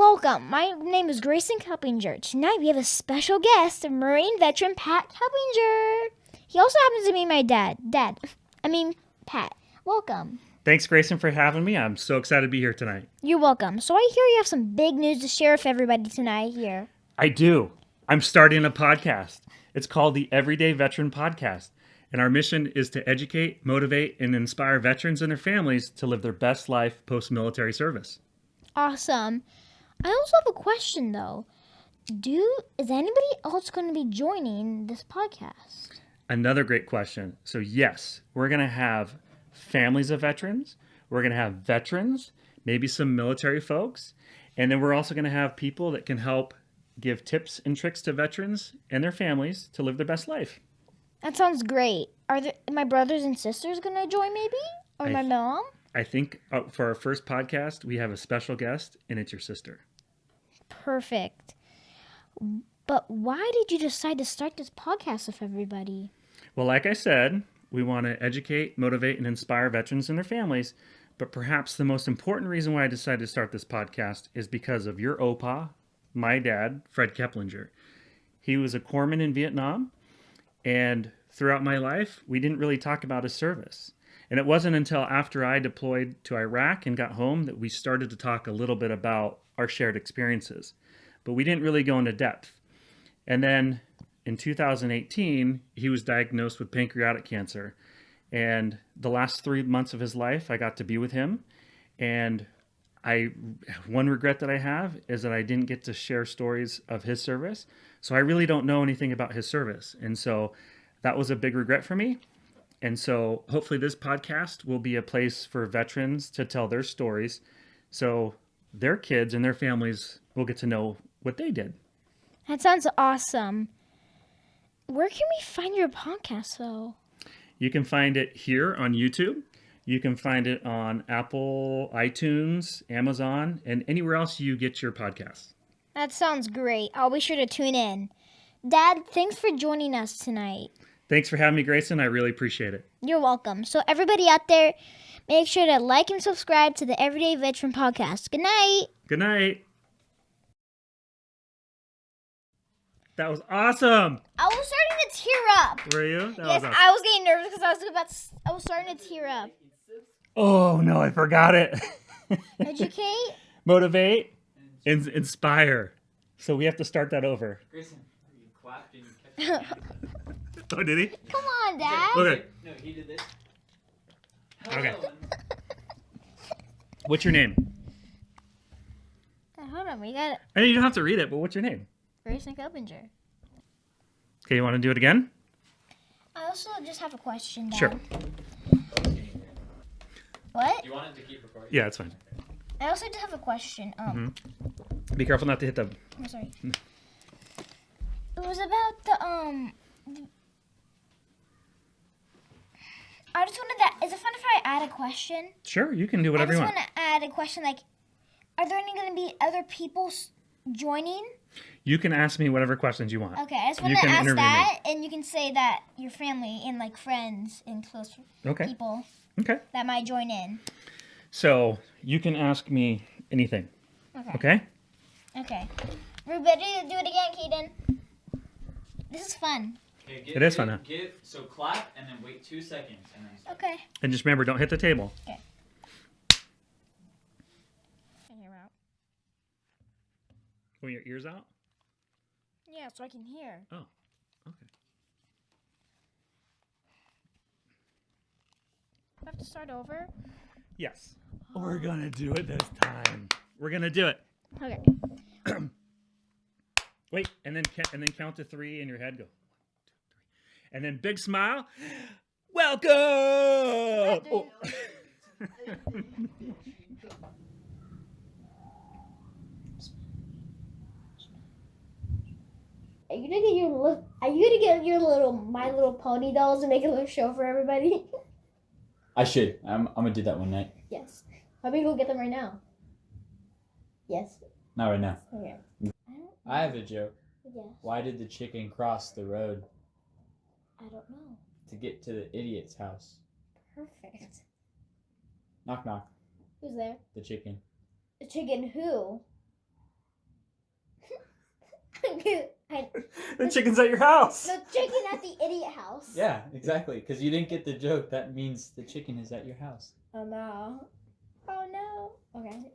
Welcome. My name is Grayson Cuppinger. Tonight we have a special guest, Marine veteran Pat Cuppinger. He also happens to be my dad. Pat. Welcome. Thanks, Grayson, for having me. I'm so excited to be here tonight. You're welcome. So I hear you have some big news to share with everybody tonight here. I do. I'm starting a podcast. It's called the Everyday Veteran Podcast. And our mission is to educate, motivate, and inspire veterans and their families to live their best life post-military service. Awesome. I also have a question, though. Is anybody else going to be joining this podcast? Another great question. So yes, we're going to have families of veterans. We're going to have veterans, maybe some military folks. And then we're also going to have people that can help give tips and tricks to veterans and their families to live their best life. That sounds great. Are my brothers and sisters going to join maybe? Or my mom? I think for our first podcast, we have a special guest, and it's your sister. Perfect. But why did you decide to start this podcast with everybody? Well, like I said, we want to educate, motivate, and inspire veterans and their families. But perhaps the most important reason why I decided to start this podcast is because of your Opa, my dad, Fred Keplinger. He was a corpsman in Vietnam, and throughout my life, we didn't really talk about his service. And it wasn't until after I deployed to Iraq and got home that we started to talk a little bit about our shared experiences. But we didn't really go into depth. And then in 2018, he was diagnosed with pancreatic cancer. And the last 3 months of his life, I got to be with him. And one regret that I have is that I didn't get to share stories of his service. So I really don't know anything about his service. And so that was a big regret for me. And so hopefully this podcast will be a place for veterans to tell their stories so their kids and their families will get to know what they did. That sounds awesome. Where can we find your podcast, though? You can find it here on YouTube. You can find it on Apple, iTunes, Amazon, and anywhere else you get your podcasts. That sounds great. I'll be sure to tune in. Dad, thanks for joining us tonight. Thanks for having me, Grayson. I really appreciate it. You're welcome. So everybody out there, make sure to like and subscribe to the Everyday Veteran Podcast. Good night. Good night. That was awesome. I was starting to tear up. Were you? Yes, I was getting nervous because I was starting to tear up. Oh, no, I forgot it. Educate. Motivate. Inspire. So we have to start that over. Grayson, you clapped and you kept your hand. Oh, did he? Come on, Dad. Okay. No, he did this. Okay. What's your name? Hold on, we got it. I mean, you don't have to read it, but what's your name? Grayson Cuppinger. Okay, you want to do it again? I also just have a question, Dad. Sure. What? You wanted to keep recording? Yeah, it's fine. I also just have a question. Be careful not to hit the... I'm sorry. It was about the I just wanted that. Is it fun if I add a question? Sure, you can do whatever you want. I just want to add a question like, are there going to be other people joining? You can ask me whatever questions you want. Okay, I just want You to can ask interview that, and you can say that your family and like friends and close people Okay. that might join in. So, you can ask me anything. Okay. Okay? We're ready to do it again, Kaden. This is fun. Okay, It is fun, huh? So clap and then wait 2 seconds. And then start. Okay. And just remember, don't hit the table. Okay. Want your ears out? Yeah, so I can hear. Oh, okay. I have to start over. Yes. We're going to do it this time. We're going to do it. Okay. Wait, and then count to 3 in your head. Go 1, 2, 3. And then big smile. Welcome! Oh. Are you gonna get your little My Little Pony dolls and make a little show for everybody? I should. I'm gonna do that one night. Yes. Let me go get them right now. Yes. Not right now. Okay. I have a joke. Yes. Why did the chicken cross the road? I don't know. To get to the idiot's house. Perfect. Knock knock. Who's there? The chicken. The chicken who? The chicken's at your house. The chicken at the idiot house. Yeah, exactly. Because you didn't get the joke. That means the chicken is at your house. Oh no. Oh no. Okay.